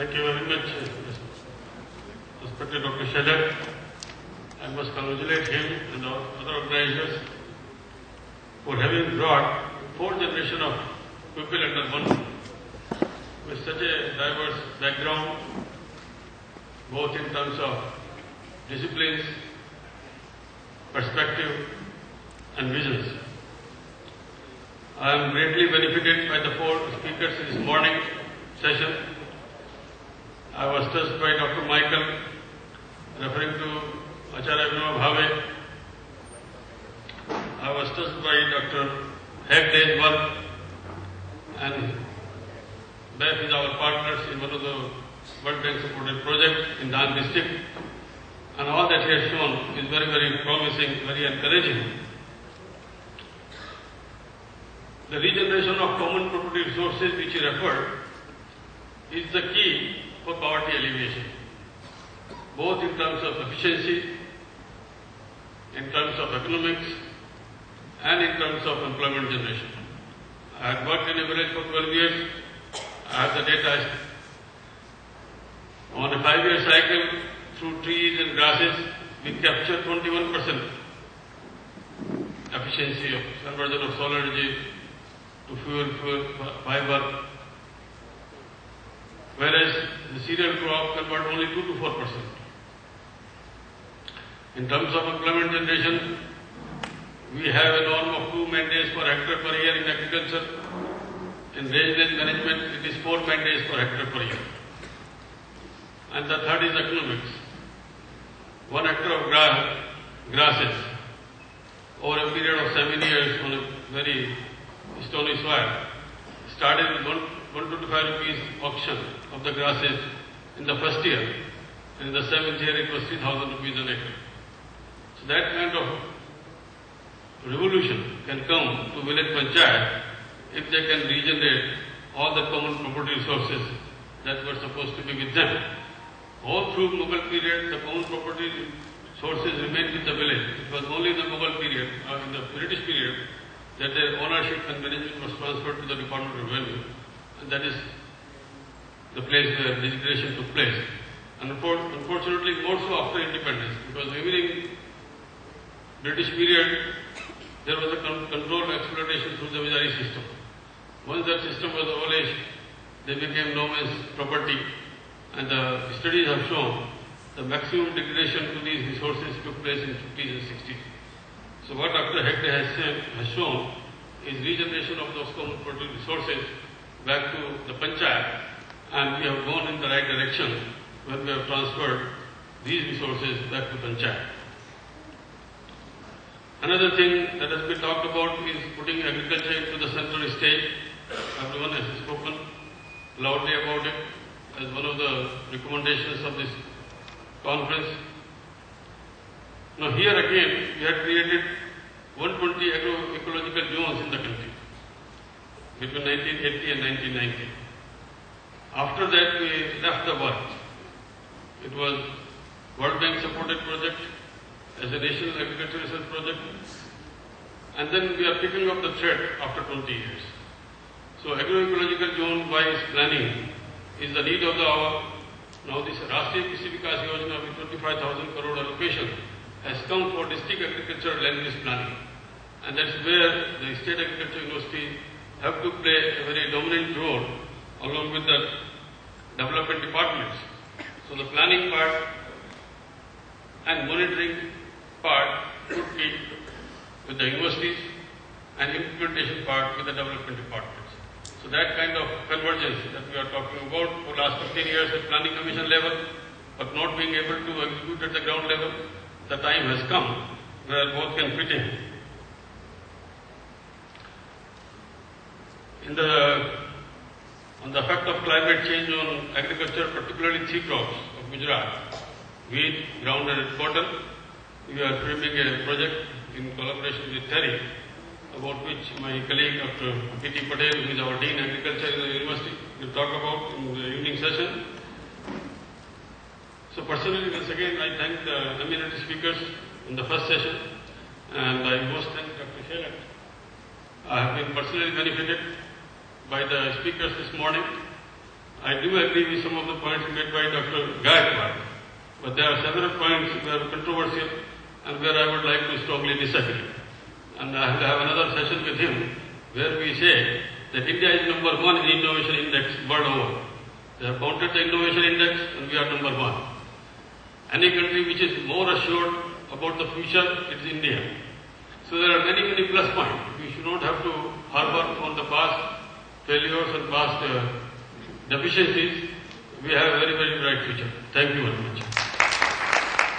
Thank you very much, respected Dr. Shajar. I must congratulate him and our other organizers for having brought 4 generations of people under one roof with such a diverse background, both in terms of disciplines, perspective, and visions. I am greatly benefited by the 4 speakers in this morning session. I was touched by Dr. Michael referring to Acharya Vinod Bhave. I was touched by Dr. Hegde's work, and BEF is our partners in one of the World Bank supported projects in Dan district, and all that he has shown is very, very promising, very encouraging. The regeneration of common property resources which he referred is the key for poverty alleviation, both in terms of efficiency, in terms of economics, and in terms of employment generation. I had worked in a village for 12 years. I have the data. On a 5-year cycle, through trees and grasses, we capture 21% efficiency of conversion of solar energy to fuel, fiber, whereas the cereal crop convert only 2 to 4%. In terms of employment generation, we have a norm of 2 man-days per hectare per year in agriculture. In range management, it is 4 man-days per hectare per year. And the third is economics. 1 hectare of grasses over a period of 7 years on a very stony soil started with 125 rupees auction of the grasses in the first year, and in the 7th year it was 3,000 rupees an acre. So that kind of revolution can come to village panchayat if they can regenerate all the common property resources that were supposed to be with them. All through Mughal period, the common property sources remained with the village. It was only in the Mughal period, in the British period, that their ownership and management was transferred to the Department of Revenue. And that is the place where legislation took place. And unfortunately, more so after independence, because even in British period, there was a controlled exploitation through the Vijayari system. Once that system was abolished, they became no man's property, and the studies have shown the maximum degradation to these resources took place in 50s and 60s. So what Dr. Hegde has shown is regeneration of those common property resources back to the panchayat, and we have gone in the right direction when we have transferred these resources back to panchayat. Another thing that has been talked about is putting agriculture into the central stage. Everyone has spoken loudly about it as one of the recommendations of this conference. Now here again, we had created 120 agroecological zones in the country between 1980 and 1990. After that, we left the work. It was World Bank supported project as a national agriculture research project, and then we are picking up the thread after 20 years. So agroecological zone-wise planning is the need of the hour. Now this Rashtriya Krishi Vikas Yojana with 25,000 crore allocation has come for district agriculture land use planning, and that's where the State Agriculture University have to play a very dominant role along with the development departments. So the planning part and monitoring part would be with the universities and implementation part with the development departments. So that kind of convergence that we are talking about for the last 15 years at planning commission level, but not being able to execute at the ground level, the time has come where both can fit in. On the effect of climate change on agriculture, particularly 3 crops of Gujarat, wheat, ground and cotton, we are framing a project in collaboration with TERI, about which my colleague Dr. P.T. Patel, who is our Dean Agriculture in the university, will talk about in the evening session. So personally, once again, I thank the eminent speakers in the first session, and I most thank Dr. Shelat. I have been personally benefited by the speakers this morning. I do agree with some of the points made by Dr. Gaikwad, but there are several points that are controversial and where I would like to strongly disagree. And I will have another session with him where we say that India is number one in innovation index world over. They have counted the innovation index and we are number one. Any country which is more assured about the future, it is India. So there are many, many plus points. We should not have to harbor on the past failures and past deficiencies. We have a very, very bright future. Thank you very much.